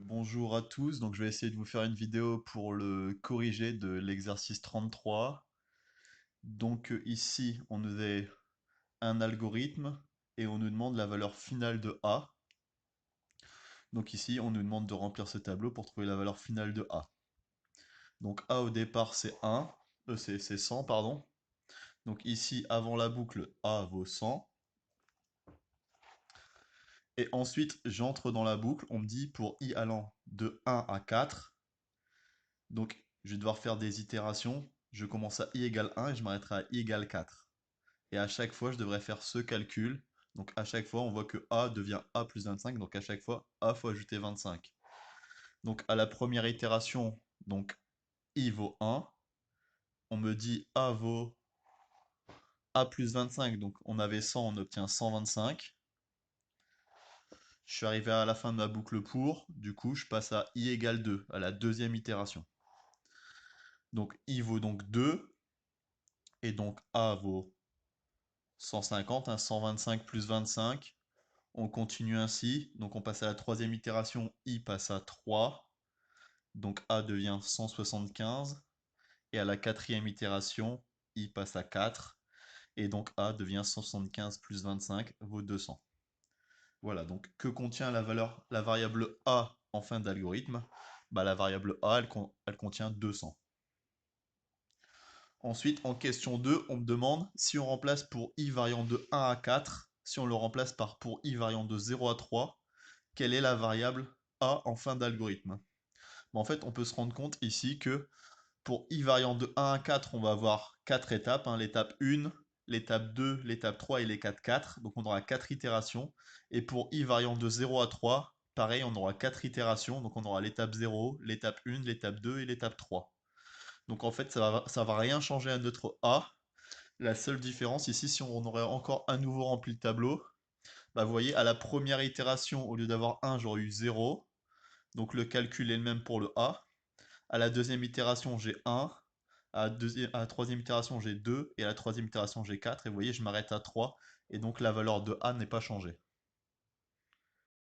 Bonjour à tous, donc je vais essayer de vous faire une vidéo pour le corriger de l'exercice 33. Donc ici, on nous a un algorithme et on nous demande la valeur finale de A. Donc ici, on nous demande de remplir ce tableau pour trouver la valeur finale de A. Donc A au départ, c'est 1, c'est 100, pardon. Donc ici, avant la boucle, A vaut 100. Et ensuite, j'entre dans la boucle, on me dit pour I allant de 1 à 4. Donc, je vais devoir faire des itérations. Je commence à i égale 1 et je m'arrêterai à i égale 4. Et à chaque fois, je devrais faire ce calcul. Donc, à chaque fois, on voit que a devient a plus 25. Donc, à chaque fois, a faut ajouter 25. Donc, à la première itération, donc i vaut 1. On me dit a vaut a plus 25. Donc, on avait 100, on obtient 125. Je suis arrivé à la fin de ma boucle pour. Du coup, je passe à i égale 2, à la deuxième itération. Donc, i vaut donc 2. Et donc, a vaut 150, 125 plus 25. On continue ainsi. Donc on passe à la troisième itération, i passe à 3. Donc a devient 175. Et à la quatrième itération, i passe à 4. Et donc a devient 175 plus 25 vaut 200. Voilà, donc que contient la variable a en fin d'algorithme? La variable a, elle contient 200. Ensuite, en question 2, on me demande si on remplace pour i variant de 1 à 4, si on le remplace par pour i variant de 0 à 3, quelle est la variable a en fin d'algorithme? En fait, on peut se rendre compte ici que pour i variant de 1 à 4, on va avoir 4 étapes, l'étape 1, l'étape 2, l'étape 3 et l'étape 4. Donc on aura 4 itérations. Et pour i variant de 0 à 3, pareil, on aura 4 itérations. Donc on aura l'étape 0, l'étape 1, l'étape 2 et l'étape 3. Donc en fait, ça va rien changer à notre A. La seule différence ici, si on aurait encore à nouveau rempli le tableau, vous voyez, à la première itération, au lieu d'avoir 1, j'aurais eu 0. Donc le calcul est le même pour le A. À la deuxième itération, j'ai 1. À la troisième itération, j'ai 2. Et à la troisième itération, j'ai 4. Et vous voyez, je m'arrête à 3. Et donc la valeur de A n'est pas changée.